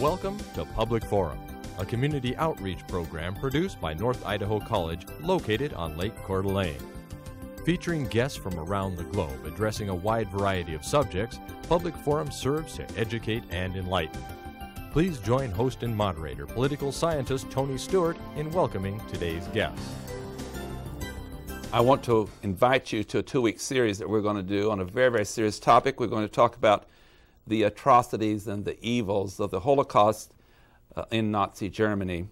Welcome to Public Forum, a community outreach program produced by North Idaho College located on Lake Coeur d'Alene. Featuring guests from around the globe addressing a wide variety of subjects, Public Forum serves to educate and enlighten. Please join host and moderator, political scientist Tony Stewart, in welcoming today's guests. I want to invite you to a two-week series that we're going to do on a very, very serious topic. We're going to talk about the atrocities and the evils of the Holocaust in Nazi Germany.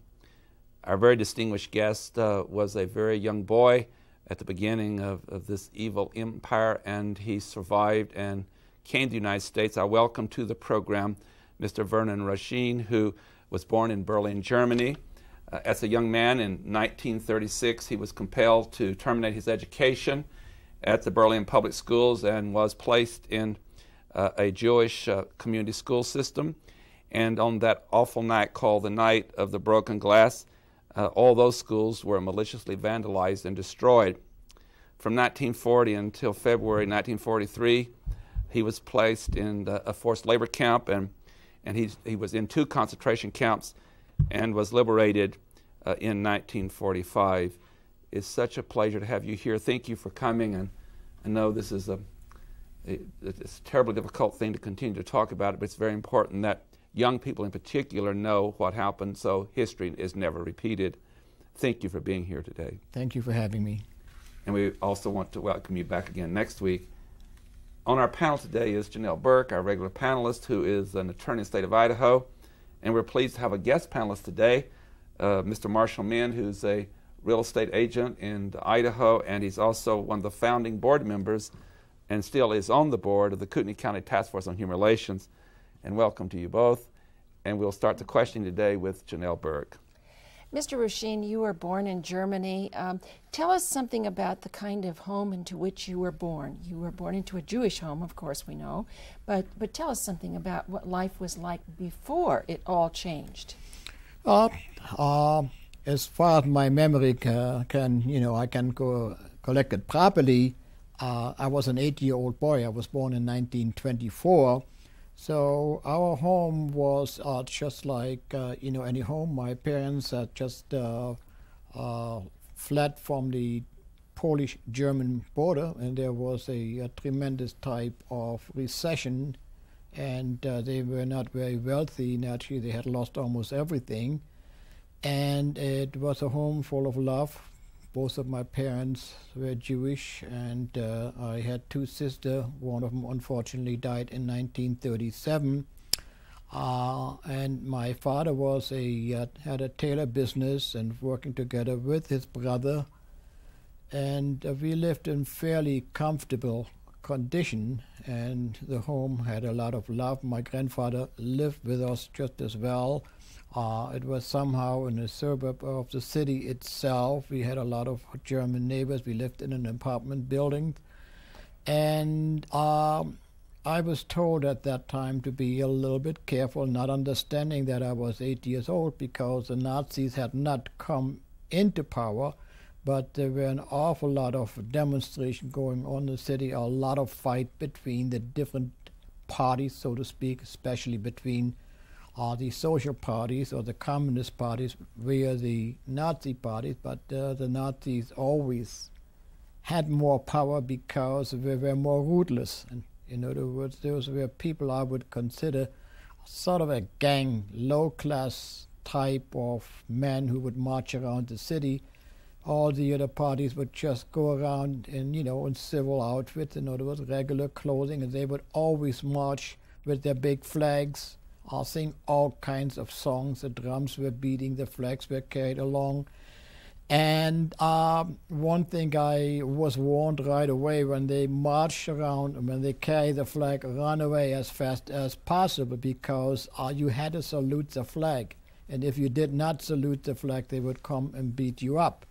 Our very distinguished guest was a very young boy at the beginning of this evil empire, and he survived and came to the United States. I welcome to the program Mr. Vernon Rusheen, who was born in Berlin, Germany. As a young man in 1936, he was compelled to terminate his education at the Berlin public schools and was placed in a Jewish community school system. And on that awful night called the Night of the Broken Glass, all those schools were maliciously vandalized and destroyed. From 1940 until February 1943, he was placed in a forced labor camp, and he was in 2 concentration camps and was liberated in 1945. It's such a pleasure to have you here. Thank you for coming, and I know this is it's a terribly difficult thing to continue to talk about, but it's very important that young people in particular know what happened so history is never repeated. Thank you for being here today. Thank you for having me. And we also want to welcome you back again next week. On our panel today is Janelle Burke, our regular panelist, who is an attorney in the state of Idaho. And we're pleased to have a guest panelist today, Mr. Marshall Min, who's a real estate agent in Idaho, and he's also one of the founding board members and still is on the board of the Kootenai County Task Force on Human Relations. And welcome to you both. And we'll start the questioning today with Janelle Burke. Mr. Rusheen, you were born in Germany. Tell us something about the kind of home into which you were born. You were born into a Jewish home, of course we know, but tell us something about what life was like before it all changed. As far as my memory I can collect it properly. I was an 8-year-old boy. I was born in 1924. So our home was just like any home. My parents had just fled from the Polish-German border, and there was a tremendous type of recession, and they were not very wealthy. Naturally, they had lost almost everything, and it was a home full of love. Both of my parents were Jewish, and I had 2 sisters. One of them unfortunately died in 1937. And my father had a tailor business and working together with his brother. And we lived in fairly comfortable condition, and the home had a lot of love. My grandfather lived with us just as well. It was somehow in a suburb of the city itself. We had a lot of German neighbors. We lived in an apartment building. And I was told at that time to be a little bit careful, not understanding that I was 8 years old, because the Nazis had not come into power, but there were an awful lot of demonstration going on in the city, a lot of fight between the different parties, so to speak, especially between the social parties or the communist parties via the Nazi parties, but the Nazis always had more power because they were more ruthless. And in other words, those were people I would consider sort of a gang, low-class type of men who would march around the city. All the other parties would just go around in civil outfits, in other words, regular clothing, and they would always march with their big flags, sing all kinds of songs. The drums were beating, the flags were carried along. And one thing I was warned right away: when they march around and when they carry the flag, run away as fast as possible, because you had to salute the flag. And if you did not salute the flag, they would come and beat you up.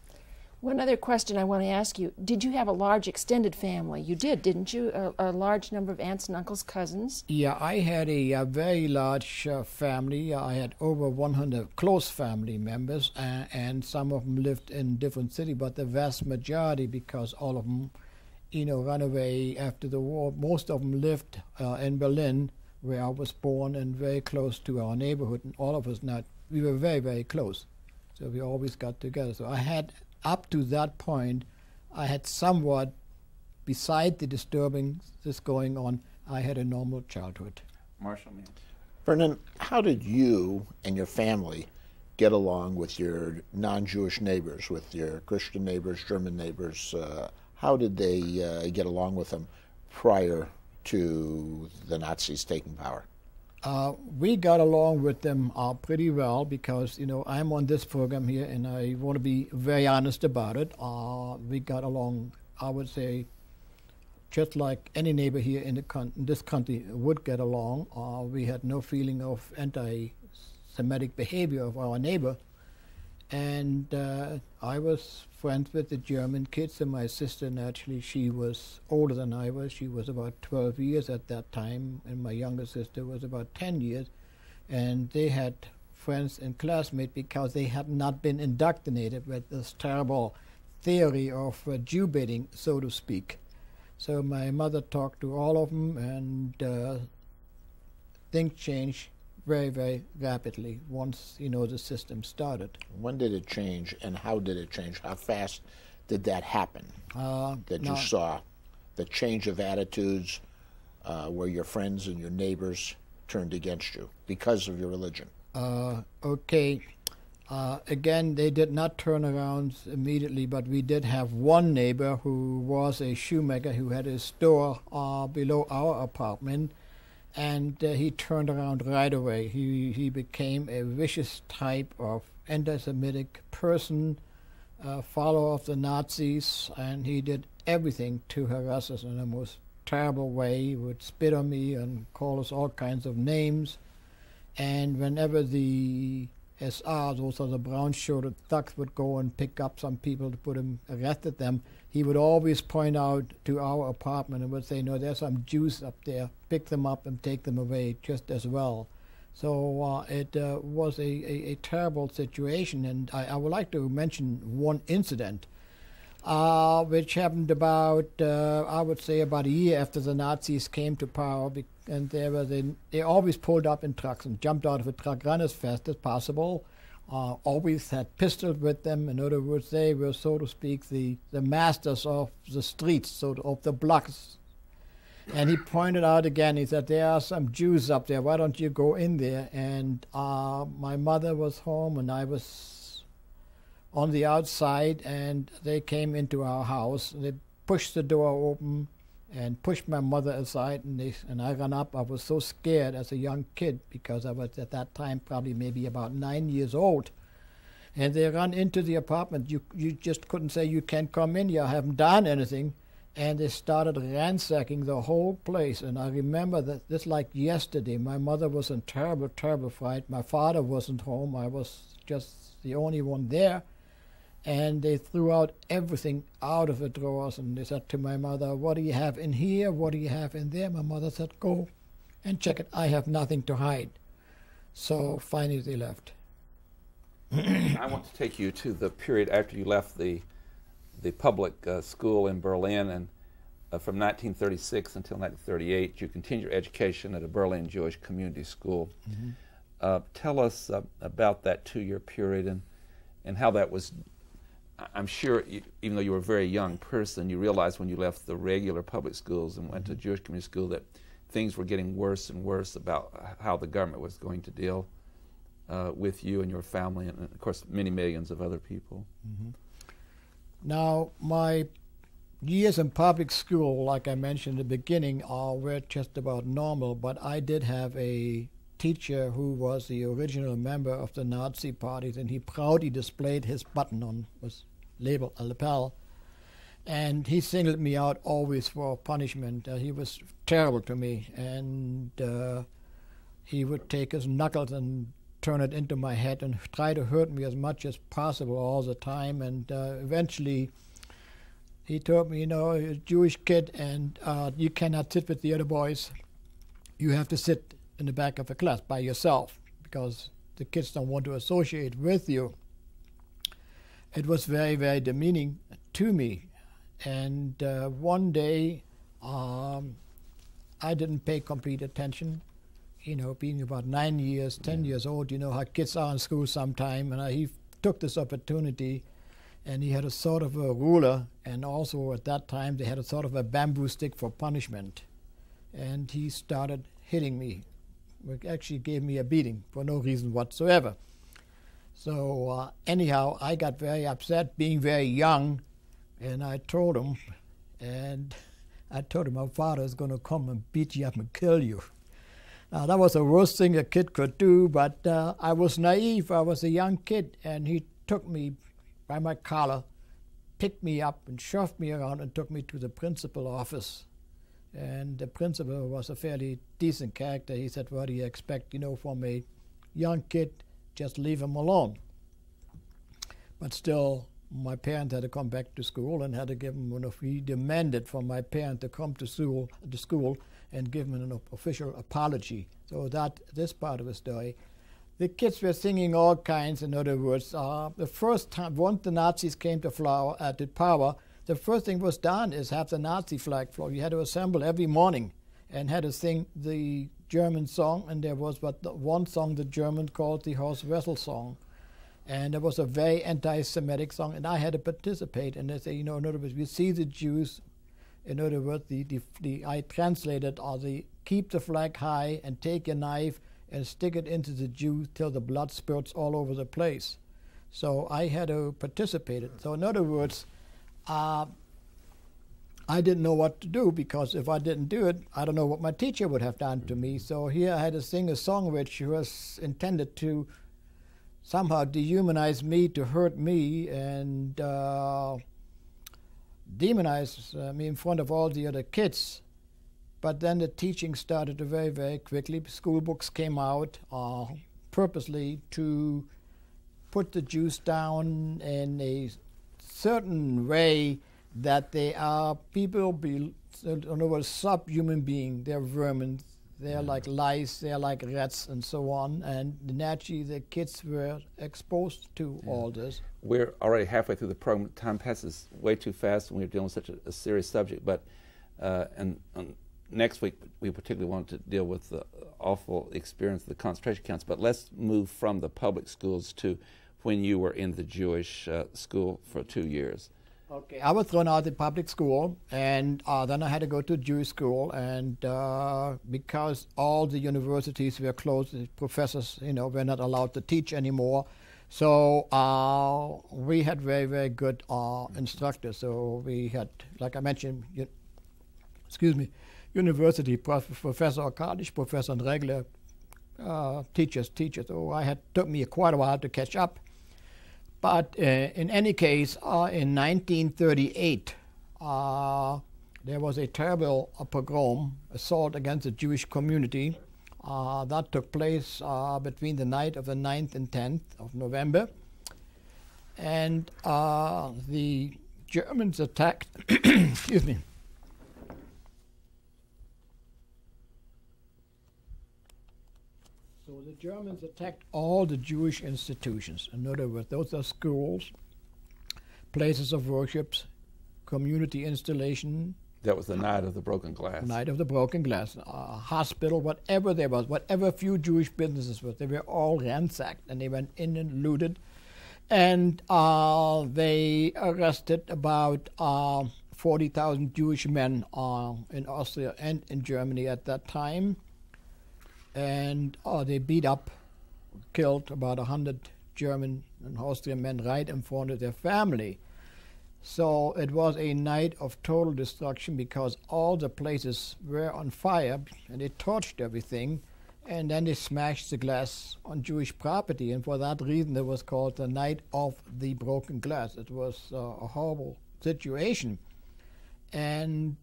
One other question I want to ask you. Did you have a large extended family? You did, didn't you? A large number of aunts and uncles, cousins? Yeah, I had a very large family. I had over 100 close family members, and some of them lived in different cities, but the vast majority, because all of them, ran away after the war, most of them lived in Berlin, where I was born and very close to our neighborhood, and all of us we were very, very close. So we always got together. So I had, up to that point, I had somewhat, beside the disturbing this going on, I had a normal childhood. Marshall, man. Vernon, how did you and your family get along with your non-Jewish neighbors, with your Christian neighbors, German neighbors? How did they get along with them prior to the Nazis taking power? We got along with them pretty well because, I'm on this program here and I want to be very honest about it. We got along, I would say, just like any neighbor here in this country would get along. We had no feeling of anti-Semitic behavior of our neighbor. And I was friends with the German kids, and my sister, naturally, she was older than I was. She was about 12 years at that time, and my younger sister was about 10 years. And they had friends and classmates because they had not been indoctrinated with this terrible theory of Jew baiting, so to speak. So my mother talked to all of them, and things changed very, very rapidly once, the system started. When did it change, and how did it change? How fast did that happen, that you saw the change of attitudes where your friends and your neighbors turned against you because of your religion? Okay. Again, they did not turn around immediately, but we did have one neighbor who was a shoemaker who had a store below our apartment, and he turned around right away. He became a vicious type of anti-Semitic person, follower of the Nazis, and he did everything to harass us in the most terrible way. He would spit on me and call us all kinds of names, and whenever the SR, those are the brown-shirted thugs, would go and pick up some people to put him, arrested them, he would always point out to our apartment and would say, no, there's some Jews up there, pick them up and take them away just as well. So it was a terrible situation, and I would like to mention one incident which happened about, I would say, about a year after the Nazis came to power, and they always pulled up in trucks and jumped out of a truck, ran as fast as possible, always had pistols with them. In other words, they were, so to speak, the masters of the streets, of the blocks. And he pointed out again, he said, there are some Jews up there, why don't you go in there? And my mother was home and I was on the outside, and they came into our house. They pushed the door open and pushed my mother aside, and I ran up. I was so scared as a young kid because I was at that time probably maybe about 9 years old. And they ran into the apartment. You just couldn't say, you can't come in here, I haven't done anything. And they started ransacking the whole place. And I remember that this like yesterday. My mother was in terrible, terrible fright. My father wasn't home. I was just the only one there. And they threw out everything out of the drawers, and they said to my mother, what do you have in here? What do you have in there? My mother said, go and check it. I have nothing to hide. So finally they left. I want to take you to the period after you left the public school in Berlin, and from 1936 until 1938, you continued your education at a Berlin Jewish community school. Mm-hmm. Tell us about that 2-year period and how that was. I'm sure, even though you were a very young person, you realized when you left the regular public schools and went to Jewish community school that things were getting worse and worse about how the government was going to deal with you and your family, and of course many millions of other people. Mm-hmm. Now, my years in public school, like I mentioned in the beginning, were just about normal, but I did have a teacher who was the original member of the Nazi parties, and he proudly displayed his button on his label, a lapel, and he singled me out always for punishment. He was terrible to me, and he would take his knuckles and turn it into my head and try to hurt me as much as possible all the time, and eventually he told me, you're a Jewish kid and you cannot sit with the other boys. You have to sit in the back of the class by yourself because the kids don't want to associate with you. It was very, very demeaning to me. And one day I didn't pay complete attention. being about 9 years, 10 years old, how kids are in school sometime, and he took this opportunity, and he had a sort of a ruler, and also at that time they had a sort of a bamboo stick for punishment, and he started hitting me. It actually gave me a beating for no reason whatsoever. So anyhow, I got very upset, being very young, and I told him, my father is going to come and beat you up and kill you. Now, that was the worst thing a kid could do, but I was naive. I was a young kid, and he took me by my collar, picked me up, and shoved me around and took me to the principal office. And the principal was a fairly decent character. He said, what do you expect, from a young kid? Just leave him alone. But still, my parents had to come back to school and had to give him he demanded from my parents to come to school and give him an official apology. So this part of the story. The kids were singing all kinds, in other words. The first time, once the Nazis came to power, the first thing was done is have the Nazi flag flown. You had to assemble every morning and had to sing the German song, and there was one song the German called the Horse Wessel song. And it was a very anti-Semitic song, and I had to participate. And they say, in other words, we see the Jews, in other words, I translated, keep the flag high and take a knife and stick it into the Jew till the blood spurts all over the place. So I had to participate. So in other words, I didn't know what to do, because if I didn't do it, I don't know what my teacher would have done to me. So here I had to sing a song which was intended to somehow dehumanize me, to hurt me, and demonize me in front of all the other kids. But then the teaching started very, very quickly. School books came out purposely to put the Jews down in a certain way that they are people, in other words, subhuman beings. They're vermin. They're like lice, they're like rats, and so on. And naturally, the kids were exposed to all this. We're already halfway through the program. Time passes way too fast when we're dealing with such a serious subject. But next week, we particularly want to deal with the awful experience of the concentration camps. But let's move from the public schools to when you were in the Jewish school for 2 years. Okay, I was thrown out of public school, and then I had to go to Jewish school, and because all the universities were closed, the professors, were not allowed to teach anymore. So we had very, very good instructors. So we had, like I mentioned, university professor or college professor and regular teachers. So took me quite a while to catch up. But in any case, in 1938, there was a terrible pogrom, assault against the Jewish community. That took place between the night of the 9th and 10th of November. And the Germans attacked, excuse me. So the Germans attacked all the Jewish institutions. In other words, those are schools, places of worship, community installation. That was the night of the broken glass. Night of the broken glass. Hospital, whatever there was, whatever few Jewish businesses were, they were all ransacked, and they went in and looted. And they arrested about 40,000 Jewish men in Austria and in Germany at that time. And they beat up, killed about 100 German and Austrian men right in front of their family. So it was a night of total destruction, because all the places were on fire, and they torched everything, and then they smashed the glass on Jewish property. And for that reason, it was called the Night of the Broken Glass. It was a horrible situation. And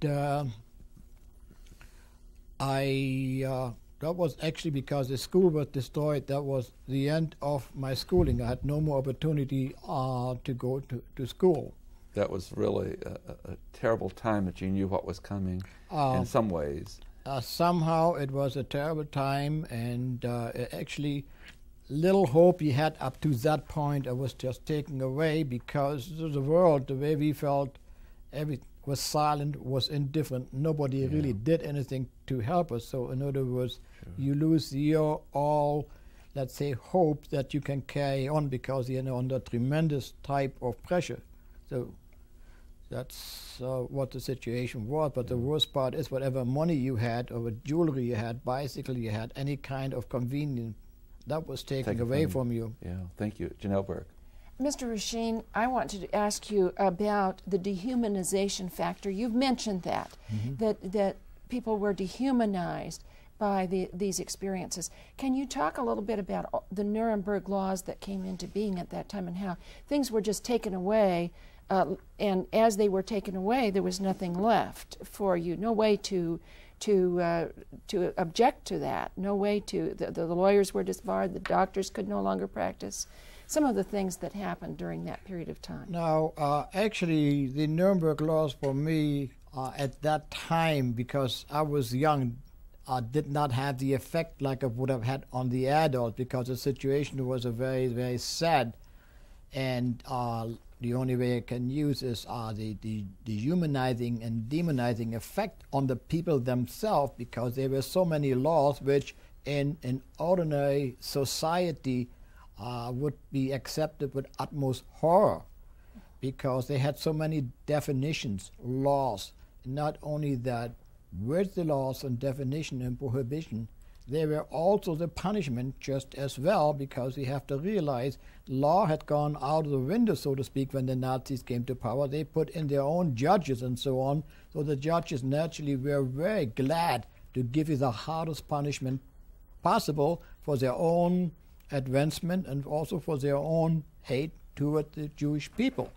that was actually because the school was destroyed. That was the end of my schooling. I had no more opportunity to go to school. That was really a terrible time that you knew what was coming in some ways. Somehow it was a terrible time, and actually little hope you had up to that point was just taken away, because the world, the way we felt, was silent, was indifferent. Nobody really did anything to help us. So in other words, you lose your all, let's say, hope that you can carry on because you're under tremendous type of pressure. So that's what the situation was. But the worst part is whatever money you had or what jewelry you had, bicycle you had, any kind of convenience, that was taken away from you. Yeah, thank you. Janelle Burke. Mr. Rusheen, I want to ask you about the dehumanization factor. You've mentioned that, that people were dehumanized by these experiences. Can you talk a little bit about the Nuremberg laws that came into being at that time and how things were just taken away, and as they were taken away, there was nothing left for you, no way to object to that, no way to, the lawyers were disbarred, the doctors could no longer practice. Some of the things that happened during that period of time. Now, actually, the Nuremberg laws for me at that time, because I was young, did not have the effect like it would have had on the adult, because the situation was a very, very sad. And the only way I can use is the dehumanizing and demonizing effect on the people themselves, because there were so many laws which in an ordinary society would be accepted with utmost horror, because they had so many definitions, laws. Not only that, with the laws and definition and prohibition, there were also the punishment just as well, because we have to realize law had gone out of the window, so to speak, when the Nazis came to power. They put in their own judges and so on, so the judges naturally were very glad to give you the hardest punishment possible for their own advancement and also for their own hate toward the Jewish people.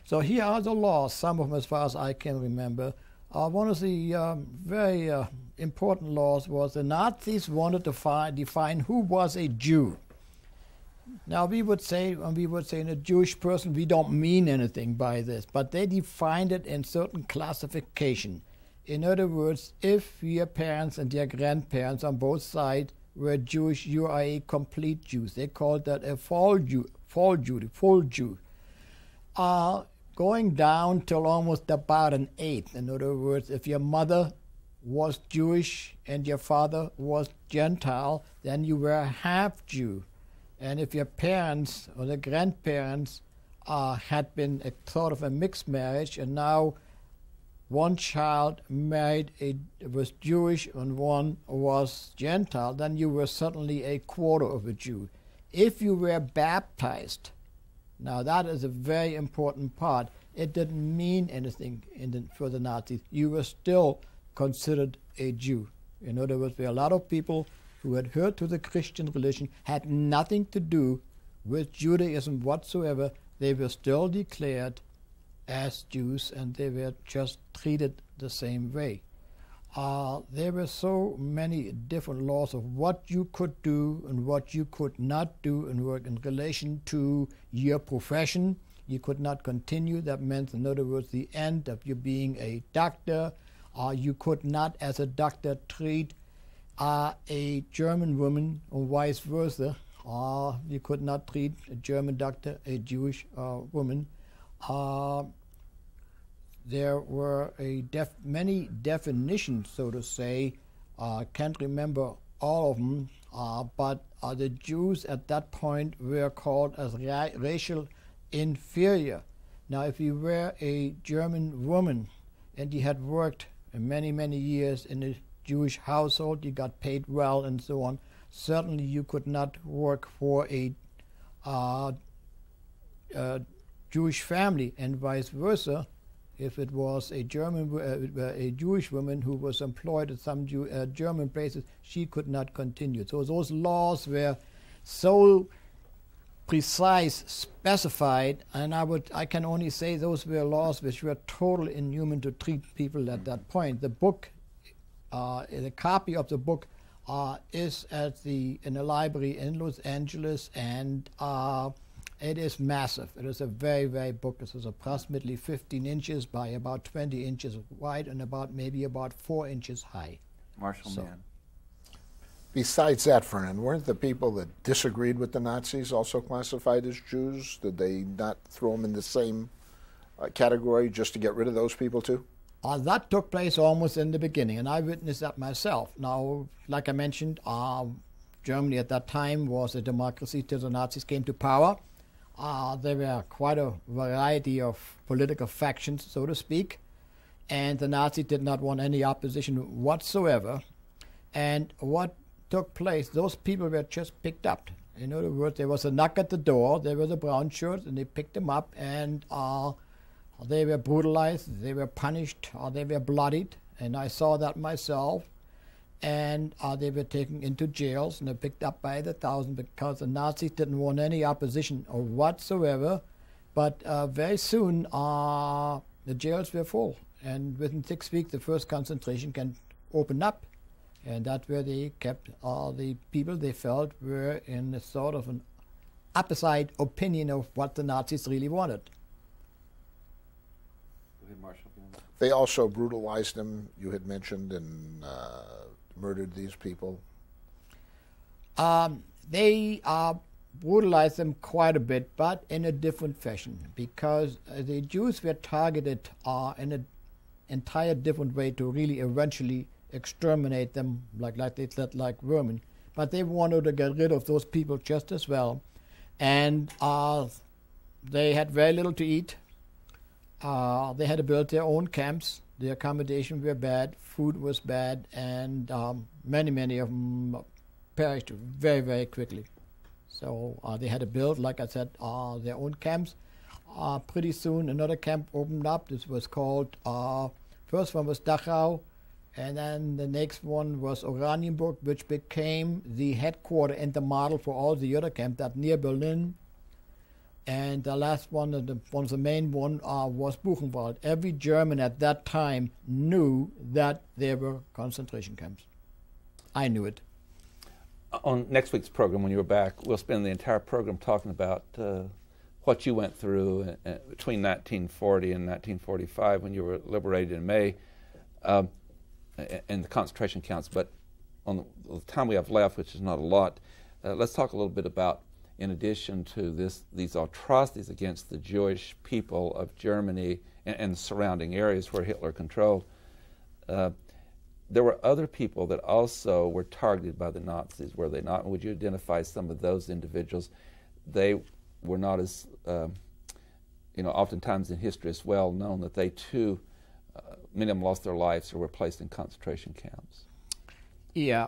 So here are the laws, some of them as far as I can remember. One of the very important laws was the Nazis wanted to define who was a Jew. Now we would say, in a Jewish person, we don't mean anything by this, but they defined it in certain classification. In other words, if your parents and your grandparents on both sides were Jewish, you are a complete Jew. They called that a full Jew. Going down till almost about an eighth. In other words, if your mother was Jewish and your father was Gentile, then you were a half Jew. And if your parents or the grandparents had been a sort of a mixed marriage, and now one child was Jewish and one was Gentile, then you were certainly a quarter of a Jew. If you were baptized, now that is a very important part, it didn't mean anything for the Nazis. You were still considered a Jew. In other words, there were a lot of people who had heard to the Christian religion, had nothing to do with Judaism whatsoever. They were still declared as Jews, and they were just treated the same way. There were so many different laws of what you could do and what you could not do in work in relation to your profession. You could not continue. That meant, in other words, the end of you being a doctor. You could not, as a doctor, treat a German woman or vice versa. You could not treat a German doctor, a Jewish woman. There were many definitions, so to say. Can't remember all of them, but the Jews at that point were called as racial inferior. Now, if you were a German woman and you had worked many, many years in a Jewish household, you got paid well and so on, certainly you could not work for a Jewish family, and vice versa. If it was a Jewish woman who was employed at some German places, she could not continue. So those laws were so precise, specified, and I can only say those were laws which were totally inhuman to treat people at that point. The book, the copy of the book, is in a library in Los Angeles, and it is massive. It is a very, very book. It is approximately 15 inches by about 20 inches wide and maybe about 4 inches high. Marshall Mann. Besides that, Vernon, weren't the people that disagreed with the Nazis also classified as Jews? Did they not throw them in the same category just to get rid of those people too? That took place almost in the beginning, and I witnessed that myself. Now, like I mentioned, Germany at that time was a democracy till the Nazis came to power. There were quite a variety of political factions, so to speak, and the Nazis did not want any opposition whatsoever. And what took place, those people were just picked up. In other words, there was a knock at the door, there were the brown shirts, and they picked them up, and they were brutalized, they were punished, they were bloodied, and I saw that myself. And they were taken into jails, and they picked up by the thousand because the Nazis didn't want any opposition or whatsoever. But very soon, the jails were full, and within 6 weeks, the first concentration camp opened up, and that's where they kept the people they felt were in a sort of an opposite opinion of what the Nazis really wanted. They also brutalized them, you had mentioned, and murdered these people. They brutalized them quite a bit, but in a different fashion, because the Jews were targeted in an entire different way to really eventually exterminate them, like they said, like vermin. But they wanted to get rid of those people just as well, and they had very little to eat. They had to build their own camps. The accommodation were bad, food was bad, and many of them perished very, very quickly. So they had to build, like I said, their own camps. Pretty soon another camp opened up. This was called, first one was Dachau, and then the next one was Oranienburg, which became the headquarters and the model for all the other camps that near Berlin. And the last one, the main one, was Buchenwald. Every German at that time knew that there were concentration camps. I knew it. On next week's program, when you were back, we'll spend the entire program talking about what you went through between 1940 and 1945 when you were liberated in May, and the concentration camps. But on the time we have left, which is not a lot, let's talk a little bit about, in addition to these atrocities against the Jewish people of Germany and the surrounding areas where Hitler controlled, there were other people that also were targeted by the Nazis, were they not? And would you identify some of those individuals? They were not as, oftentimes in history it's well known that they too, many of them lost their lives or were placed in concentration camps. Yeah,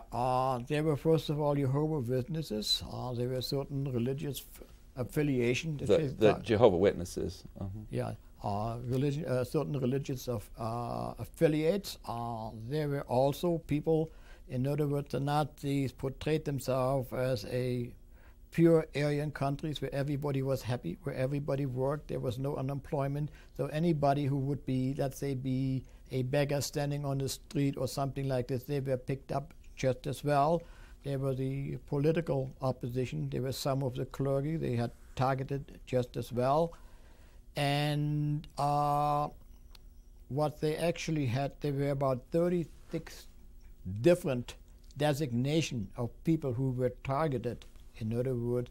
there were, first of all, Jehovah's Witnesses. There were certain religious affiliation. The Jehovah's Witnesses. Yeah, certain religious affiliates. There were also people, in other words, the Nazis portrayed themselves as a pure Aryan countries where everybody was happy, where everybody worked, there was no unemployment. So anybody who would be, let's say, be a beggar standing on the street or something like this, they were picked up just as well. There were the political opposition. There were some of the clergy. They had targeted just as well. And what they actually had, there were about 36 different designations of people who were targeted. In other words,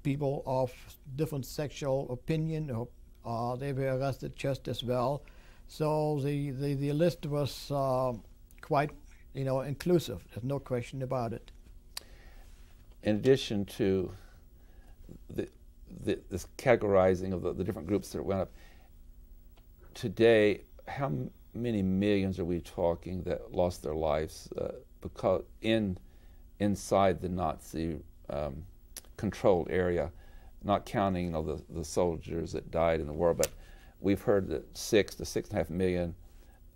people of different sexual opinion, they were arrested just as well. So the list was quite, inclusive. There's no question about it. In addition to this categorizing of the different groups that went up, today, how many millions are we talking that lost their lives because inside the Nazi controlled area, not counting the soldiers that died in the war, but we've heard that 6 to 6.5 million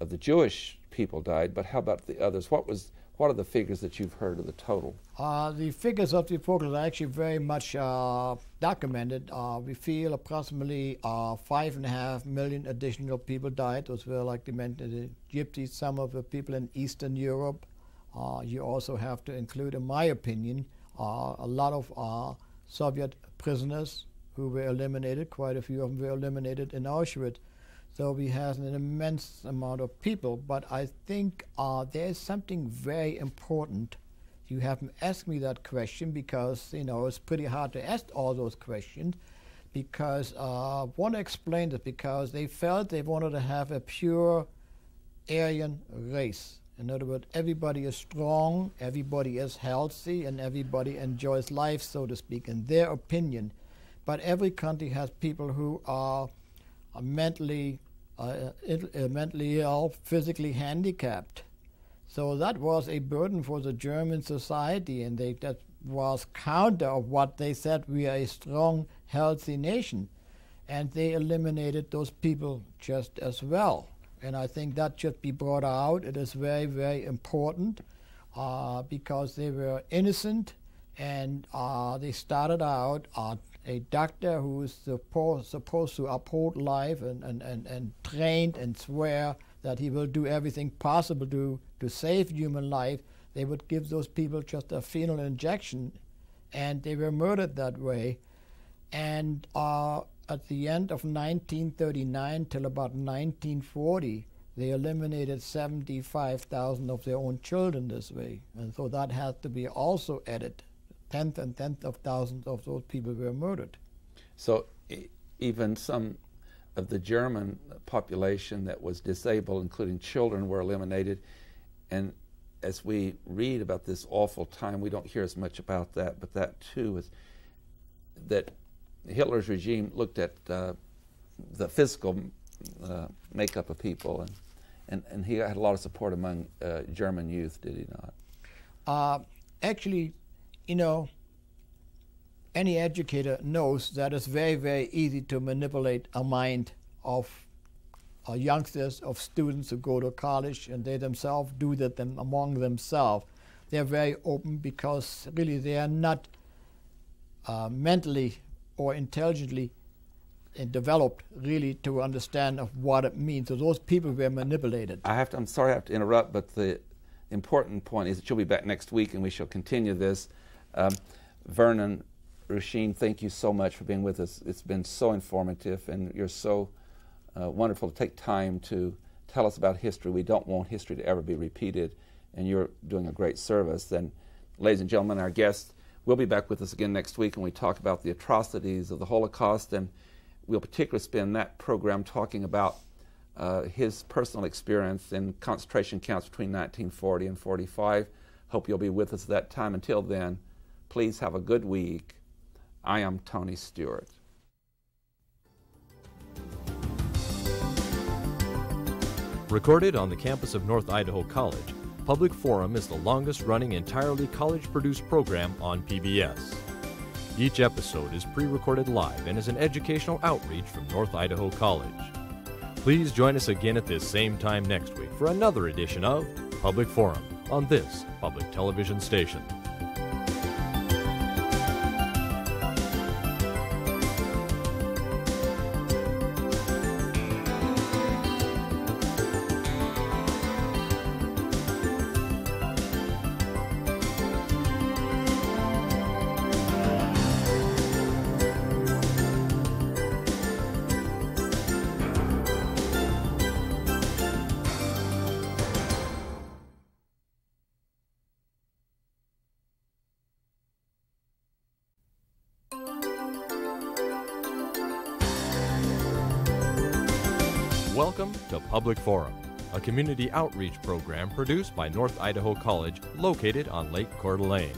of the Jewish people died, but how about the others? What are the figures that you've heard of the total? The figures of the Folklore are actually very much documented. We feel approximately 5.5 million additional people died. Those were, like they mentioned, the Gypsies, some of the people in Eastern Europe. You also have to include, in my opinion, a lot of Soviet prisoners who were eliminated. Quite a few of them were eliminated in Auschwitz. So we have an immense amount of people, but I think there's something very important. You haven't asked me that question because, it's pretty hard to ask all those questions, because I want to explain this, because they felt they wanted to have a pure Aryan race. In other words, everybody is strong, everybody is healthy, and everybody enjoys life, so to speak, in their opinion. But every country has people who are mentally ill, physically handicapped. So that was a burden for the German society, and that was counter of what they said, we are a strong, healthy nation. And they eliminated those people just as well. And I think that should be brought out. It is very, very important because they were innocent, and they started out a doctor who is supposed to uphold life and trained and swear that he will do everything possible to save human life. They would give those people just a penal injection, and they were murdered that way. And at the end of 1939 till about 1940, they eliminated 75,000 of their own children this way. And so that has to be also added. Tenth of thousands of those people were murdered. So even some of the German population that was disabled, including children, were eliminated. And as we read about this awful time, we don't hear as much about that, but that too is that Hitler's regime looked at the physical makeup of people, and he had a lot of support among German youth, did he not? Actually, any educator knows that it's very, very easy to manipulate a mind of youngsters, of students who go to college, and they themselves do that among themselves. They're very open because really they are not mentally or intelligently developed really to understand of what it means. So those people were manipulated. I'm sorry I have to interrupt, but the important point is that you'll be back next week and we shall continue this. Vernon, Rusheen, thank you so much for being with us. It's been so informative, and you're so wonderful to take time to tell us about history. We don't want history to ever be repeated, and you're doing a great service. And ladies and gentlemen, our guest will be back with us again next week, and we talk about the atrocities of the Holocaust, and we'll particularly spend that program talking about his personal experience in concentration camps between 1940 and 45. Hope you'll be with us at that time. Until then, please have a good week. I am Tony Stewart. Recorded on the campus of North Idaho College, Public Forum is the longest-running entirely college-produced program on PBS. Each episode is pre-recorded live and is an educational outreach from North Idaho College. Please join us again at this same time next week for another edition of Public Forum on this public television station. Welcome to Public Forum, a community outreach program produced by North Idaho College located on Lake Coeur d'Alene.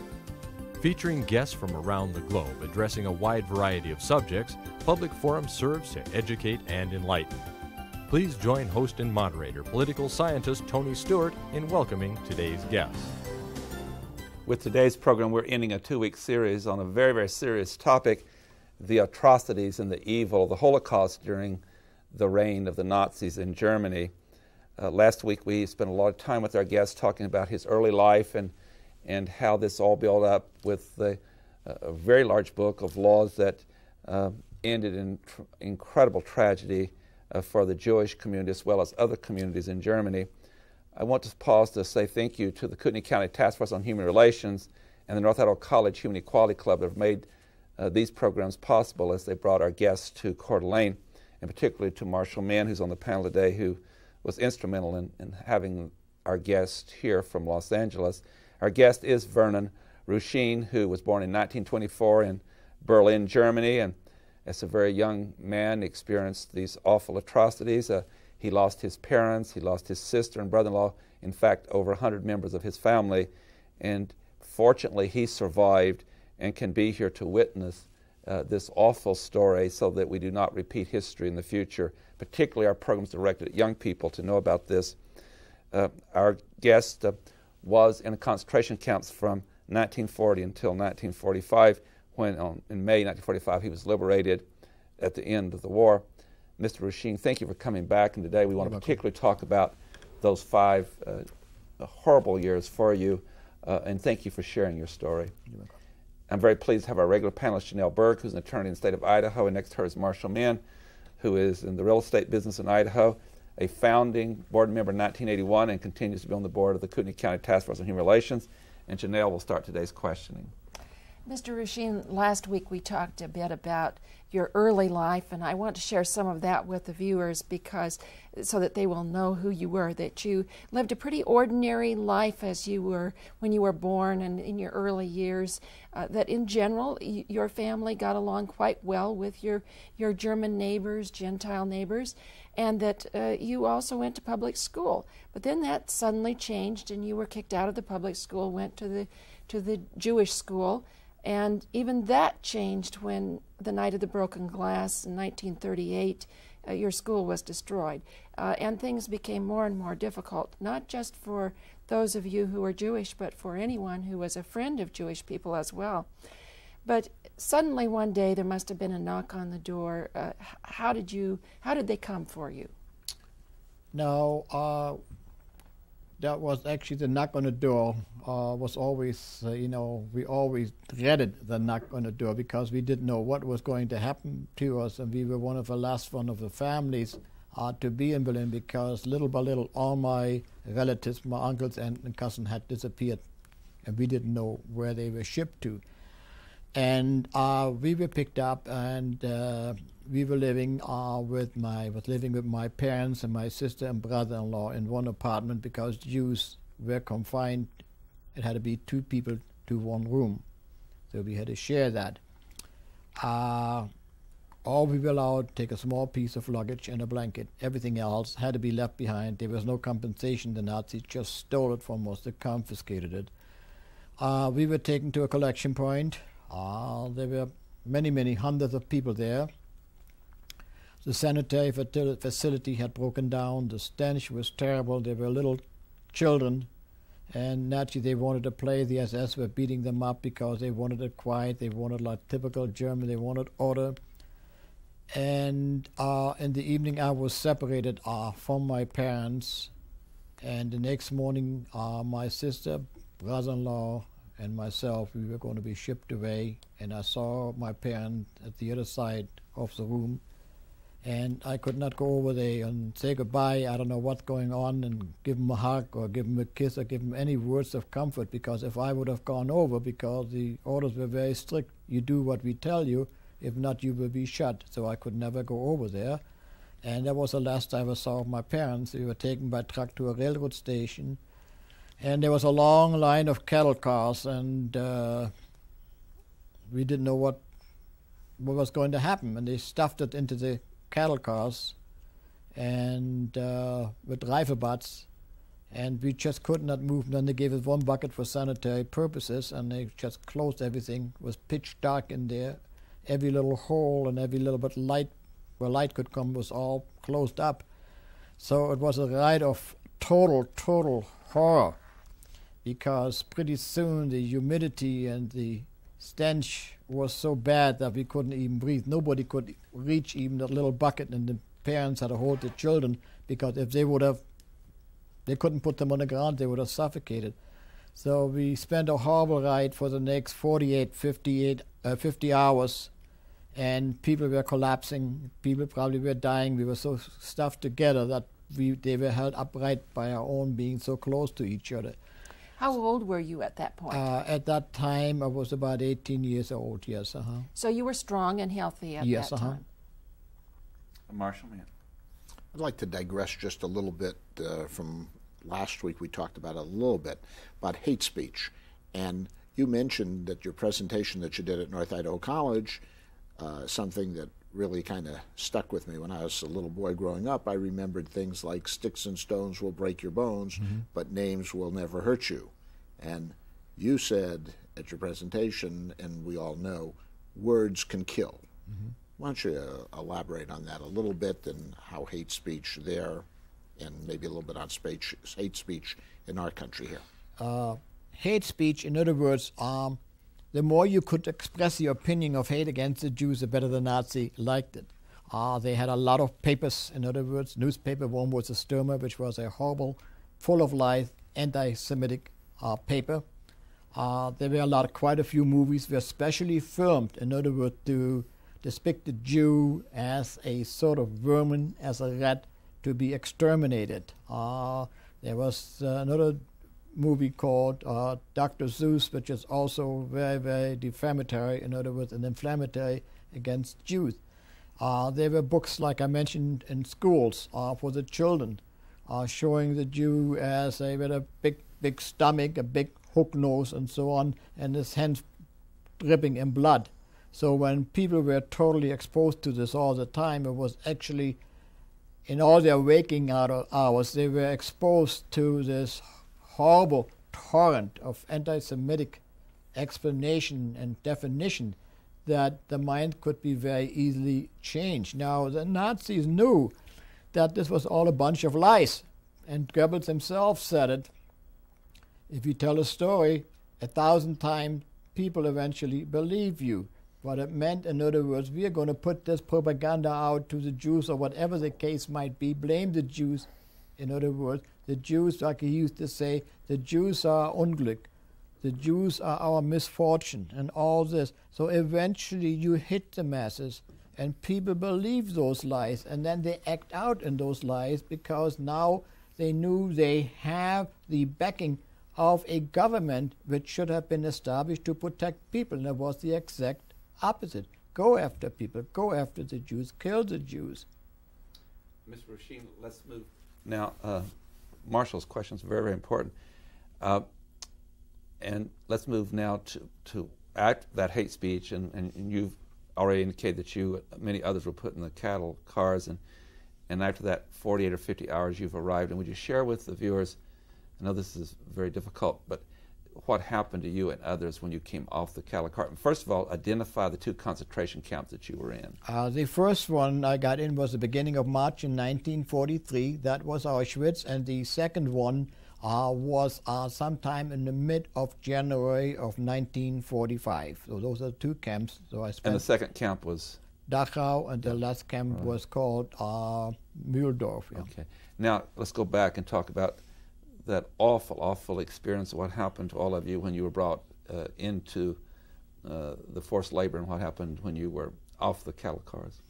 Featuring guests from around the globe addressing a wide variety of subjects, Public Forum serves to educate and enlighten. Please join host and moderator, political scientist Tony Stewart, in welcoming today's guests. With today's program, we're ending a 2-week series on a very, very serious topic, the atrocities and the evil of the Holocaust during the reign of the Nazis in Germany. Last week we spent a lot of time with our guest talking about his early life and how this all built up with a very large book of laws that ended in incredible tragedy for the Jewish community as well as other communities in Germany. I want to pause to say thank you to the Kootenai County Task Force on Human Relations and the North Idaho College Human Equality Club that have made these programs possible as they brought our guests to Coeur d'Alene, and particularly to Marshall Mann, who's on the panel today, who was instrumental in having our guest here from Los Angeles. Our guest is Vernon Rusheen, who was born in 1924 in Berlin, Germany, and as a very young man, experienced these awful atrocities. He lost his parents, he lost his sister and brother-in-law, in fact, over 100 members of his family. And fortunately, he survived and can be here to witness this awful story so that we do not repeat history in the future. Particularly, our programs directed at young people to know about this. Our guest was in concentration camps from 1940 until 1945, when in May 1945 he was liberated at the end of the war. Mr. Rusheen, thank you for coming back, and today we want to particularly talk about those 5 horrible years for you, and thank you for sharing your story. I'm very pleased to have our regular panelist, Janelle Berg, who's an attorney in the state of Idaho, and next to her is Marshall Mann, who is in the real estate business in Idaho, a founding board member in 1981 and continues to be on the board of the Kootenai County Task Force on Human Relations. And Janelle will start today's questioning. Mr. Rusheen, last week we talked a bit about your early life, and I want to share some of that with the viewers because so that they will know who you were, that you lived a pretty ordinary life as you were when you were born and in your early years, that in general your family got along quite well with your German neighbors, Gentile neighbors, and that you also went to public school. But then that suddenly changed and you were kicked out of the public school, went to the Jewish school. And even that changed when the night of the broken glass in 1938, your school was destroyed. And things became more and more difficult, not just for those of you who were Jewish, but for anyone who was a friend of Jewish people as well. But suddenly one day there must have been a knock on the door. How did they come for you? No, that was actually the knock on the door. Was always, we always dreaded the knock on the door because we didn't know what was going to happen to us, and we were one of the last one of the families to be in Berlin because little by little all my relatives, my uncles and cousins had disappeared, and we didn't know where they were shipped to. And we were picked up, and we were living with my parents and my sister and brother-in-law in one apartment because Jews were confined. It had to be 2 people to 1 room, so we had to share that. All we were allowed to take a small piece of luggage and a blanket. Everything else had to be left behind. There was no compensation. The Nazis just stole it from us. They confiscated it. We were taken to a collection point. There were many, many hundreds of people there. The sanitary facility had broken down. The stench was terrible. There were little children, and naturally they wanted to play. The SS were beating them up because they wanted it quiet. They wanted like typical German. They wanted order. And in the evening I was separated from my parents. And the next morning my sister, brother-in-law, and myself, we were going to be shipped away. And I saw my parents at the other side of the room. And I could not go over there and say goodbye. I don't know what's going on, and give them a hug or give them a kiss or give them any words of comfort, because if I would have gone over, because the orders were very strict, you do what we tell you, if not you will be shot. So I could never go over there. And that was the last I ever saw of my parents. We were taken by truck to a railroad station, and there was a long line of cattle cars, and we didn't know what was going to happen. And they stuffed it into the cattle cars and with rifle butts, and we just could not move. And then they gave us 1 bucket for sanitary purposes, and they just closed everything. It was pitch dark in there. Every little hole and every little bit light where light could come was all closed up. So it was a ride of total horror, because pretty soon the humidity and the stench was so bad that we couldn't even breathe. Nobody could reach even that little bucket, and the parents had to hold the children, because if they would have, they couldn't put them on the ground, they would have suffocated. So we spent a horrible ride for the next 50 hours, and people were collapsing. People probably were dying. We were so stuffed together that they were held upright by our own being so close to each other. How old were you at that point? At that time, I was about 18 years old, yes. So you were strong and healthy at that time? Marshall, man. I'd like to digress just a little bit from last week. We talked about a little bit about hate speech. And you mentioned that your presentation that you did at North Idaho College, something that really kind of stuck with me. When I was a little boy growing up, I remembered things like sticks and stones will break your bones, but names will never hurt you. And you said at your presentation, and we all know, words can kill. Why don't you elaborate on that a little bit and how hate speech there, and maybe a little bit on hate speech in our country here? Hate speech, in other words, the more you could express your opinion of hate against the Jews, the better the Nazi liked it. They had a lot of papers, in other words, newspaper. One was a Stürmer, which was a horrible, full of lies, anti-Semitic paper. There were quite a few movies were specially filmed, in other words, to depict the Jew as a sort of vermin, as a rat to be exterminated. There was another movie called Dr. Seuss, which is also very, very defamatory, in other words, and inflammatory against Jews. There were books, like I mentioned, in schools for the children, showing the Jew as with a big stomach, a big hook nose, and so on, and his hands dripping in blood. So when people were totally exposed to this all the time, it was actually, in all their waking hours, they were exposed to this horrible torrent of anti-Semitic explanation and definition that the mind could be very easily changed. Now, the Nazis knew that this was all a bunch of lies, and Goebbels himself said it. If you tell a story 1,000 times, people eventually believe you. What it meant, in other words, we are going to put this propaganda out to the Jews, or whatever the case might be, blame the Jews. In other words, the Jews, like he used to say, the Jews are Unglück, the Jews are our misfortune, and all this. So eventually you hit the masses, and people believe those lies, and then they act out in those lies, because now they knew they have the backing of a government which should have been established to protect people, and it was the exact opposite. Go after people, go after the Jews, kill the Jews. Mr. Rusheen, let's move. Now, Marshall's question is very, very important. And let's move now to act that hate speech, and you've already indicated that many others were put in the cattle cars, and after that 48 or 50 hours you've arrived. And would you share with the viewers, I know this is very difficult, but what happened to you and others when you came off the cattle cart? And first of all, identify the 2 concentration camps that you were in. The first one I got in was the beginning of March in 1943. That was Auschwitz. And the second one was sometime in the mid of January of 1945. So those are 2 camps. So I spent. And the second camp was? Dachau, and the last camp was called Mühldorf. Yeah. Okay. Now let's go back and talk about that awful, awful experience of what happened to all of you when you were brought into the forced labor, and what happened when you were off the cattle cars.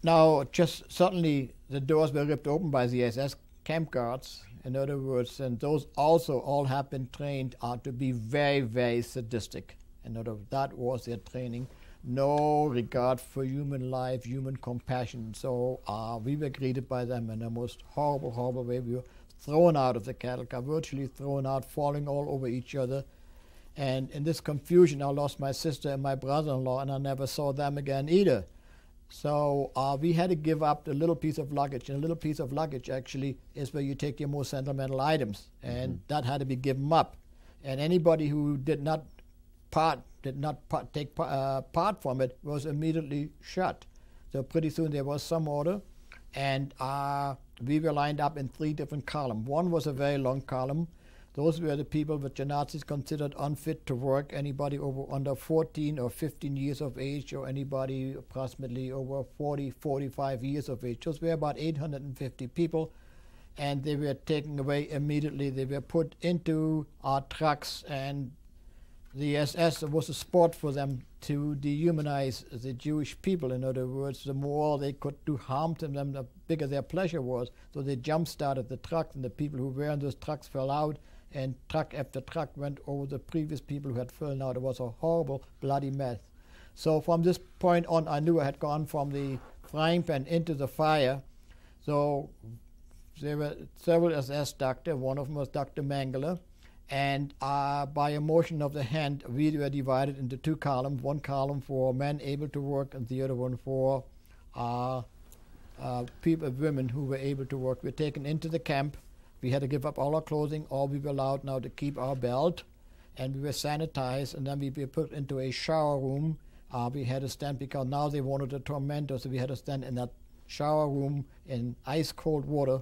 Now, just suddenly the doors were ripped open by the SS camp guards, in other words, and those also all have been trained to be very, very sadistic. In other words, that was their training. No regard for human life, human compassion. So we were greeted by them in the most horrible, horrible way. We were thrown out of the cattle car, virtually thrown out, falling all over each other. And in this confusion, I lost my sister and my brother-in-law, and I never saw them again either. So we had to give up the little piece of luggage. And a little piece of luggage actually is where you take your most sentimental items, and that had to be given up. And anybody who did not take part from it was immediately shot. So pretty soon there was some order, and we were lined up in 3 different columns. One was a very long column. Those were the people which the Nazis considered unfit to work, anybody under 14 or 15 years of age, or anybody approximately over 40, 45 years of age. Those were about 850 people, and they were taken away immediately. They were put into our trucks, and the SS, it was a sport for them to dehumanize the Jewish people. In other words, the more they could do harm to them, the bigger their pleasure was. So they jump-started the trucks, and the people who were in those trucks fell out, and truck after truck went over the previous people who had fallen out. It was a horrible, bloody mess. So from this point on, I knew I had gone from the frying pan into the fire. So there were several SS doctors. One of them was Dr. Mengele. And by a motion of the hand, we were divided into two columns, one column for men able to work and the other one for women who were able to work. We were taken into the camp. We had to give up all our clothing. All we were allowed now to keep our belt. And we were sanitized, and then we were put into a shower room. We had to stand, because now they wanted to torment us, so we had to stand in that shower room in ice-cold water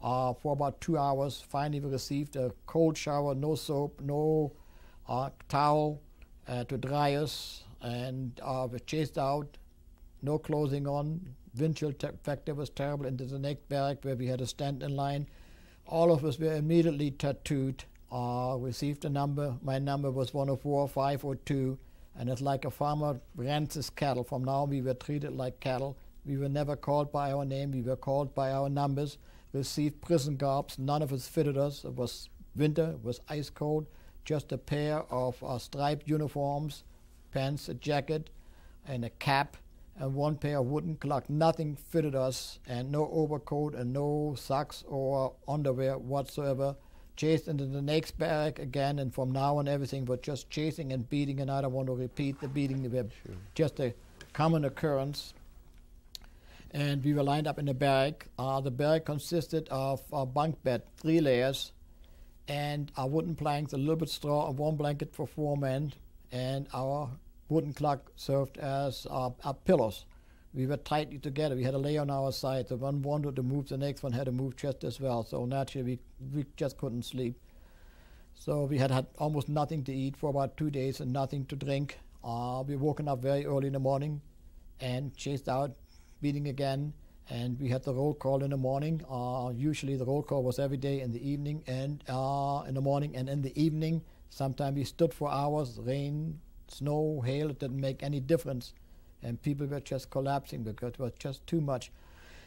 for about 2 hours. Finally, we received a cold shower, no soap, no towel to dry us, and were chased out, no clothing on. Wind chill factor was terrible. Into the next barrack where we had to stand in line. All of us were immediately tattooed, received a number. My number was 104, 502, and it's like a farmer rents his cattle. From now on, we were treated like cattle. We were never called by our name. We were called by our numbers. Received prison garbs. None of us fitted us. It was winter. It was ice cold. Just a pair of striped uniforms, pants, a jacket, and a cap, and one pair of wooden clogs. Nothing fitted us, and no overcoat and no socks or underwear whatsoever. Chased into the next barrack again, and from now on everything was just chasing and beating, and I don't want to repeat the beating. They were just a common occurrence. And we were lined up in the barrack. The barrack consisted of a bunk bed, 3 layers, and our wooden planks, a little bit straw, and one blanket for 4 men, and our wooden clock served as our pillows. We were tightly together. We had to lay on our side. So one wanted to move, the next one had to move just as well. So naturally, we just couldn't sleep. So we had almost nothing to eat for about 2 days and nothing to drink. We woken up very early in the morning and chased out, beating again, and we had the roll call in the morning. Usually the roll call was every day in the evening and in the morning and in the evening. Sometimes we stood for hours, rain, snow, hail, it didn't make any difference. And people were just collapsing because it was just too much.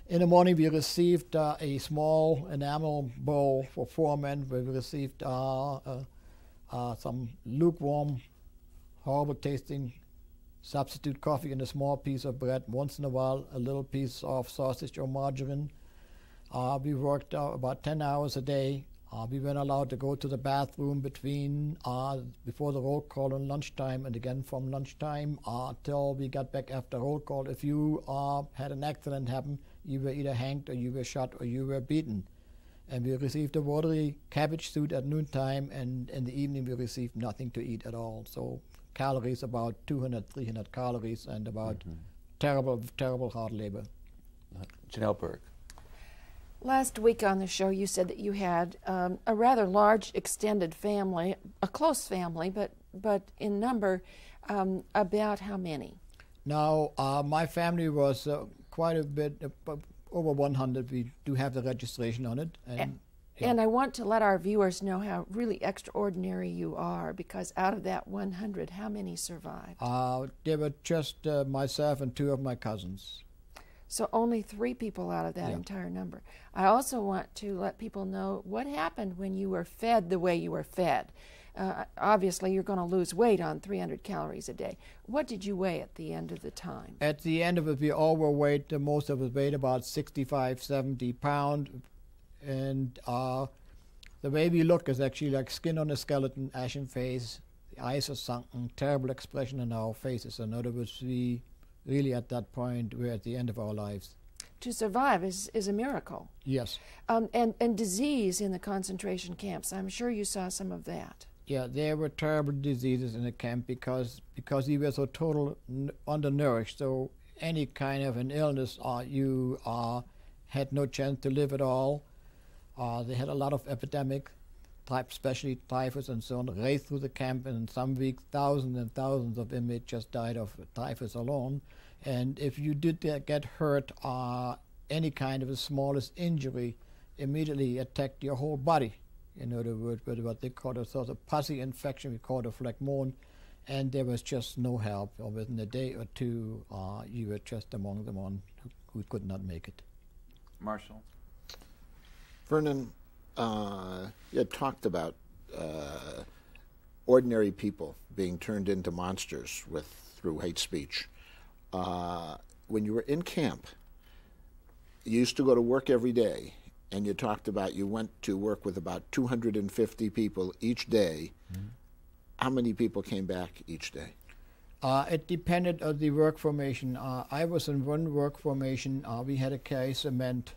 In the morning we received a small enamel bowl for 4 men, where we received some lukewarm, horrible tasting substitute coffee and a small piece of bread. Once in a while, a little piece of sausage or margarine. We worked about 10 hours a day. We weren't allowed to go to the bathroom before the roll call and lunchtime, and again from lunchtime till we got back after roll call. If you had an accident happen, you were either hanged or you were shot or you were beaten. And we received a watery cabbage soup at noontime, and in the evening we received nothing to eat at all. So calories, about 200, 300 calories, and about terrible, terrible hard labor. Janelle Berg. Last week on the show, you said that you had a rather large extended family, a close family, but in number, about how many? Now, my family was quite a bit, over 100. We do have the registration on it. And I want to let our viewers know how really extraordinary you are, because out of that 100, how many survived? There were just myself and 2 of my cousins. So only 3 people out of that entire number. I also want to let people know what happened when you were fed the way you were fed. Obviously, you're going to lose weight on 300 calories a day. What did you weigh at the end of the time? At the end of it, we all were weight, most of us weighed about 65, 70 pounds. And the way we look is actually like skin on a skeleton, ashen face, the eyes are sunken, terrible expression in our faces. In other words, we really at that point, we're at the end of our lives. To survive is a miracle. Yes. And disease in the concentration camps, I'm sure you saw some of that. Yeah, there were terrible diseases in the camp because we were so total undernourished. So any kind of an illness, you had no chance to live at all. They had a lot of epidemic, especially typhus and so on, raced through the camp, and in some weeks thousands and thousands of inmates just died of typhus alone. And if you did get hurt, any kind of the smallest injury immediately attacked your whole body. In other words, with what they call a sort of pussy infection, we call it a phlegmon, and there was just no help. Or within a day or 2, you were just among the ones who could not make it. Marshall. Vernon, you had talked about ordinary people being turned into monsters through hate speech. When you were in camp, you used to go to work every day, and you talked about you went to work with about 250 people each day. Mm-hmm. How many people came back each day? It depended on the work formation. I was in one work formation. We had to carry cement,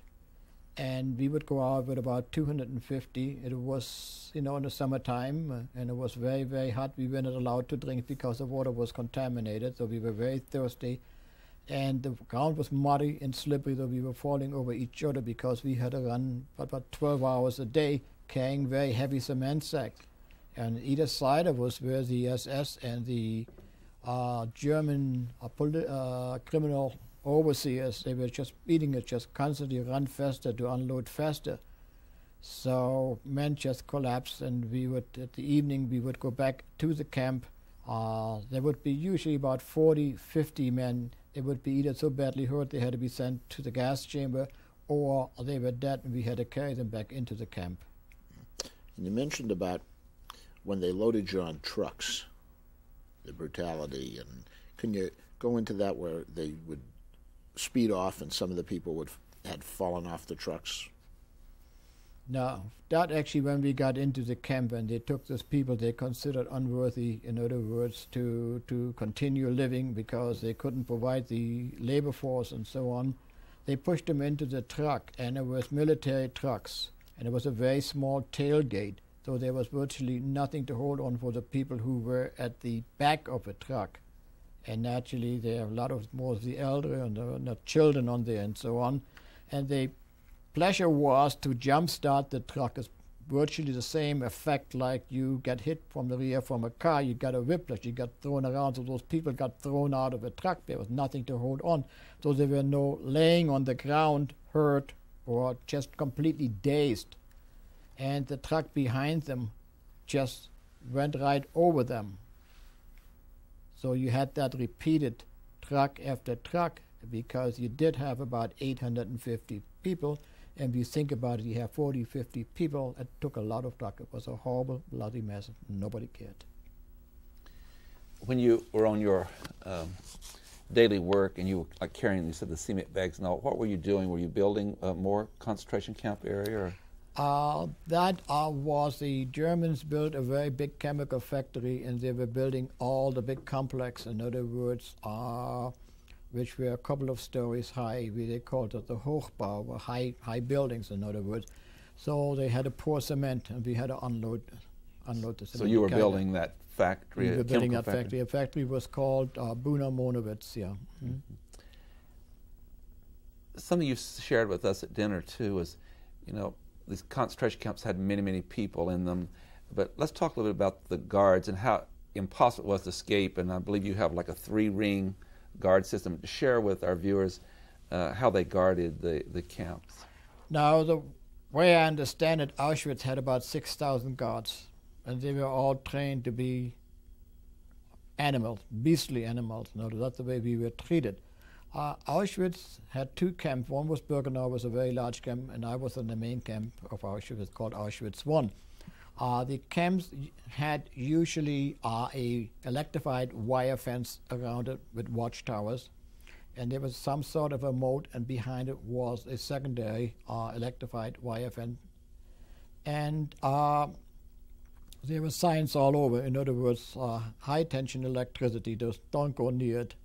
and we would go out with about 250. It was, in the summertime, and it was very, very hot. We were not allowed to drink because the water was contaminated, so we were very thirsty. And the ground was muddy and slippery, so we were falling over each other because we had to run about 12 hours a day carrying very heavy cement sacks. And either side of us were the SS and the German criminal overseers. They were just beating it, just constantly run faster to unload faster. So men just collapsed, and we would, at the evening, we would go back to the camp. There would be usually about 40, 50 men. They would be either so badly hurt they had to be sent to the gas chamber, or they were dead and we had to carry them back into the camp. And you mentioned about when they loaded you on trucks, the brutality, and can you go into that where they would speed off and some of the people had fallen off the trucks? No, that actually when we got into the camp and they took those people they considered unworthy, in other words, to continue living because they couldn't provide the labor force and so on, they pushed them into the truck, and it was military trucks, and it was a very small tailgate, so there was virtually nothing to hold on for the people who were at the back of a truck. And naturally there are a lot of more of the elder and the children on there and so on, and the pleasure was to jumpstart the truck. It's virtually the same effect like you get hit from the rear from a car, you got a whiplash, you got thrown around, so those people got thrown out of a truck. There was nothing to hold on. So there were no laying on the ground hurt or just completely dazed. And the truck behind them just went right over them. So you had that repeated truck after truck because you did have about 850 people. And if you think about it, you have 40, 50 people. It took a lot of truck. It was a horrible, bloody mess. Nobody cared. When you were on your daily work and you were carrying, you said, the cement bags and all, what were you doing? Were you building more concentration camp area? Or? That was the Germans built a very big chemical factory, and they were building all the big complex. In other words, which were a couple of stories high. They called it the Hochbau, or high buildings, in other words. So they had to pour cement, and we had to unload the cement. So you were building that factory? We were building that factory. The factory was called Buna Monowitz, yeah. Mm-hmm. Something you shared with us at dinner, too, was, these concentration camps had many, many people in them. But let's talk a little bit about the guards and how impossible it was to escape. And I believe you have like a 3-ring guard system. To share with our viewers how they guarded the camps. Now, the way I understand it, Auschwitz had about 6,000 guards, and they were all trained to be animals, beastly animals. That's the way we were treated. Auschwitz had 2 camps. One was Birkenau, was a very large camp, and I was in the main camp of Auschwitz called Auschwitz I. The camps had usually a electrified wire fence around it with watchtowers, and there was some sort of a moat, and behind it was a secondary electrified wire fence. And there were signs all over. In other words, high-tension electricity, just don't go near it.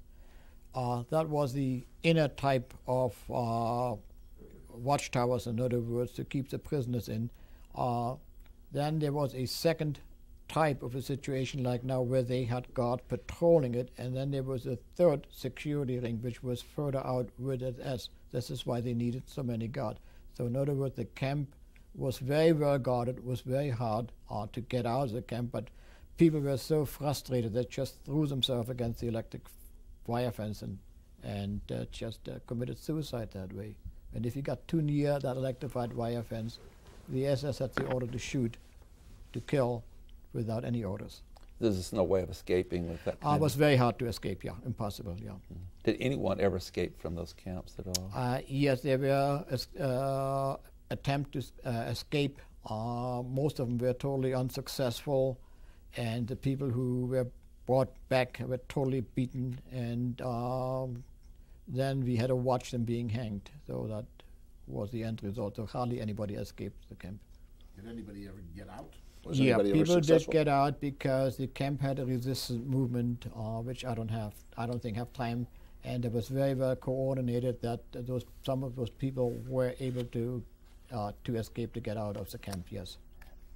That was the inner type of watchtowers, in other words, to keep the prisoners in. Then there was a second type of a situation like now where they had guard patrolling it, and then there was a third security ring which was further out with it as this is why they needed so many guards. So in other words, the camp was very well guarded. It was very hard to get out of the camp, but people were so frustrated they just threw themselves against the electric wire fence and just committed suicide that way. And if you got too near that electrified wire fence, the SS had the order to shoot, to kill, without any orders. There's no way of escaping with that. It was very hard to escape, yeah, impossible, yeah. Did anyone ever escape from those camps at all? Yes, there were attempts to escape. Most of them were totally unsuccessful, and the people who were brought back were totally beaten, and then we had to watch them being hanged. So that was the end result. So hardly anybody escaped the camp. Did anybody ever get out? Was Yeah, anybody ever people did successful? get out because the camp had a resistance movement, which I don't think have time, and it was very well coordinated that some of those people were able to escape, to get out of the camp. Yes.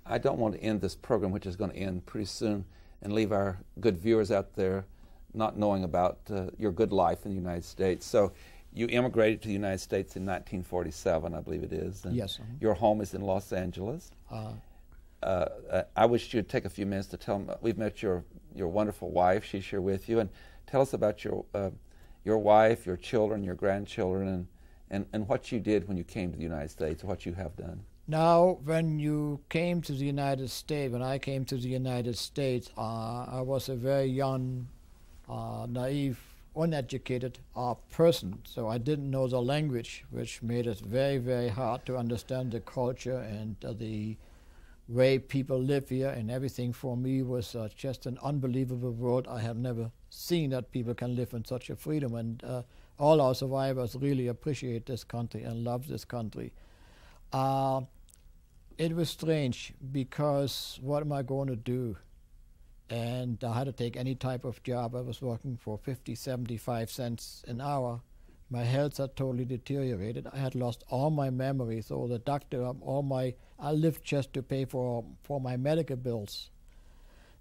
I don't want to end this program, which is going to end pretty soon, and leave our good viewers out there not knowing about your good life in the United States. So you immigrated to the United States in 1947, I believe it is. And Yes. your home is in Los Angeles. I wish you'd take a few minutes to tell them, we've met your wonderful wife, she's here with you, and tell us about your wife, your children, your grandchildren, and what you did when you came to the United States, what you have done. Now, when you came to the United States, when I came to the United States, I was a very young, naive, uneducated person, so I didn't know the language, which made it very, very hard to understand the culture and the way people live here, and everything for me was just an unbelievable world. I have never seen that people can live in such a freedom, and all our survivors really appreciate this country and love this country. It was strange because what am I going to do? And I had to take any type of job. I was working for 50, 75 cents an hour. My health had totally deteriorated. I had lost all my memory, so the doctor, I lived just to pay for my medical bills.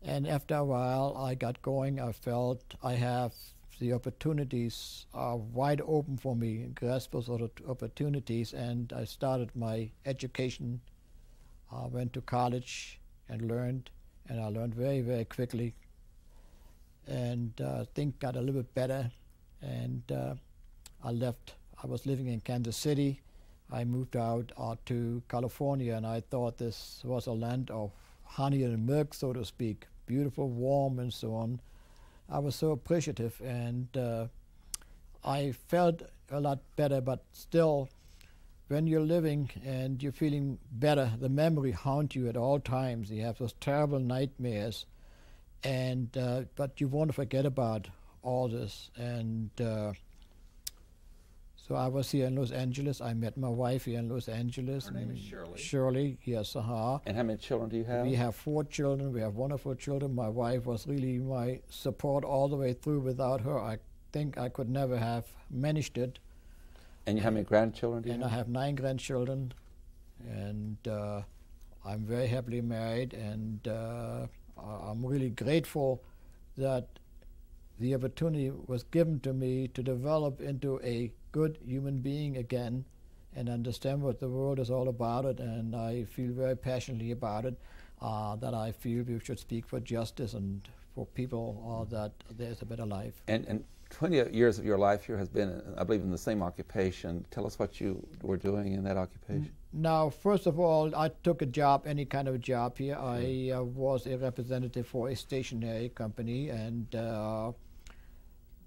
And after a while, I got going. I felt I have the opportunities are wide open for me, grasp those opportunities, and I started my education. I went to college and learned, and I learned very, very quickly. And things got a little bit better, and I left. I was living in Kansas City. I moved out to California, and I thought this was a land of honey and milk, so to speak, beautiful, warm, and so on. I was so appreciative, and I felt a lot better, but still, when you're living and you're feeling better, the memory haunts you at all times. You have those terrible nightmares, and but you want to forget about all this. And so I was here in Los Angeles. I met my wife here in Los Angeles. Her name is Shirley. Shirley, yes, And how many children do you have? We have 4 children. We have wonderful children. My wife was really my support all the way through. Without her, I think I could never have managed it. And how many grandchildren do you And have? I have 9 grandchildren, and I'm very happily married, and I'm really grateful that the opportunity was given to me to develop into a good human being again and understand what the world is all about it, and I feel very passionately about it, that I feel we should speak for justice and for people that there's a better life. And 20 years of your life here has been, I believe, in the same occupation. Tell us what you were doing in that occupation. Now, first of all, I took a job, any kind of job here. I was a representative for a stationery company, and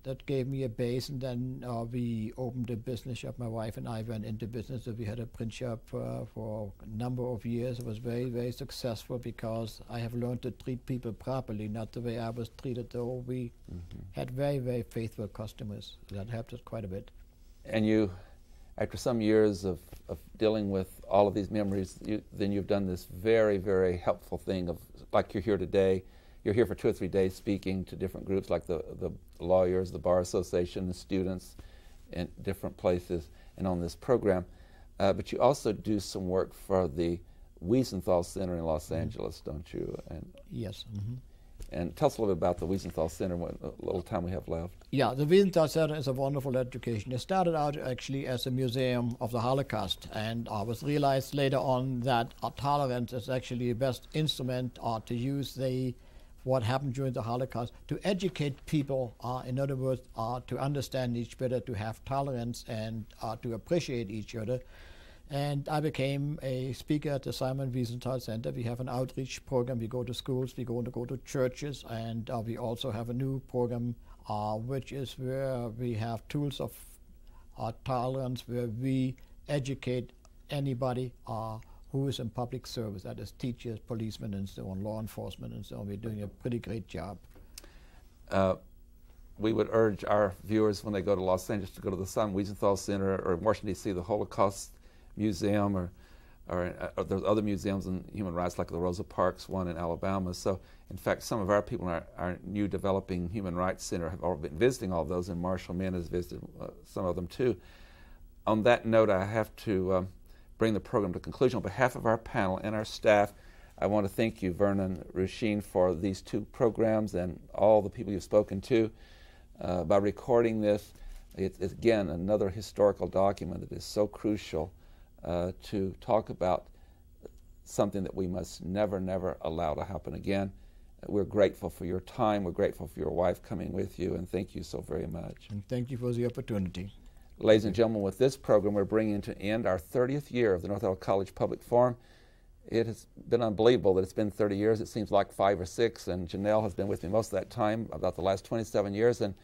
that gave me a base, and then we opened a business shop. My wife and I went into business, so we had a print shop for a number of years. It was very, very successful because I have learned to treat people properly, not the way I was treated, though we had very, very faithful customers. That helped us quite a bit. And you, after some years of dealing with all of these memories, then you've done this very, very helpful thing of, like you're here today. You're here for 2 or 3 days speaking to different groups like the lawyers, the Bar Association, the students in different places and on this program. But you also do some work for the Wiesenthal Center in Los Angeles, don't you? And Yes. And tell us a little bit about the Wiesenthal Center, what little time we have left. Yeah, the Wiesenthal Center is a wonderful education. It started out actually as a museum of the Holocaust, and I was realized later on that tolerance is actually the best instrument to use what happened during the Holocaust to educate people, in other words, to understand each other, to have tolerance, and to appreciate each other. And I became a speaker at the Simon Wiesenthal Center. We have an outreach program. We go to schools, we go to churches, and we also have a new program, which is where we have tools of tolerance, where we educate anybody who is in public service, that is teachers, policemen, and so on, law enforcement, and so on. We're doing a pretty great job. We would urge our viewers when they go to Los Angeles to go to the Simon Wiesenthal Center or in Washington, D.C., the Holocaust museum, or there's other museums in human rights like the Rosa Parks one in Alabama. So in fact, some of our people in our new developing human rights center have already been visiting all of those, and Marshall Mann has visited some of them too. On that note, I have to bring the program to conclusion. On behalf of our panel and our staff, I want to thank you, Vernon, Rusheen, for these 2 programs and all the people you've spoken to. By recording this, it's again another historical document that is so crucial to talk about something that we must never, never allow to happen again. We're grateful for your time. We're grateful for your wife coming with you, and thank you so very much. And thank you for the opportunity. Ladies and gentlemen, with this program, we're bringing to an end our 30th year of the North Idaho College Public Forum. It has been unbelievable that it's been 30 years. It seems like 5 or 6, and Janelle has been with me most of that time, about the last 27 years, and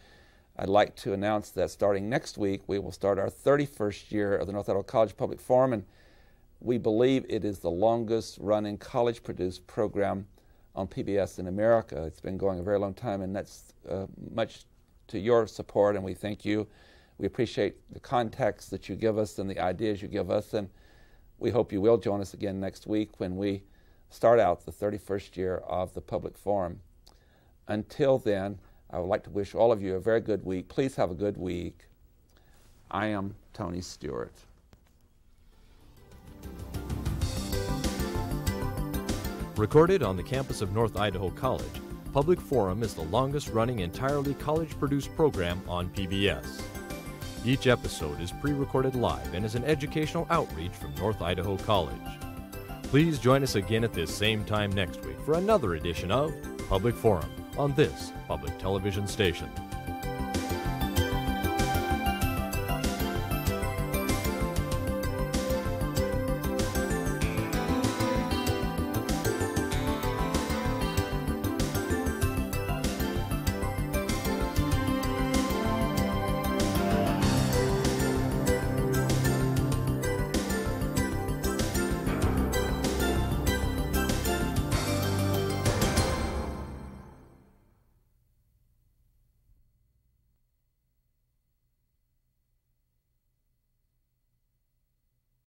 I'd like to announce that starting next week, we will start our 31st year of the North Idaho College Public Forum, and we believe it is the longest-running college-produced program on PBS in America. It's been going a very long time, and that's much to your support, and we thank you. We appreciate the context that you give us and the ideas you give us, and we hope you will join us again next week when we start out the 31st year of the Public Forum. Until then, I would like to wish all of you a very good week. Please have a good week. I am Tony Stewart. Recorded on the campus of North Idaho College, Public Forum is the longest-running entirely college-produced program on PBS. Each episode is pre-recorded live and is an educational outreach from North Idaho College. Please join us again at this same time next week for another edition of Public Forum on this public television station.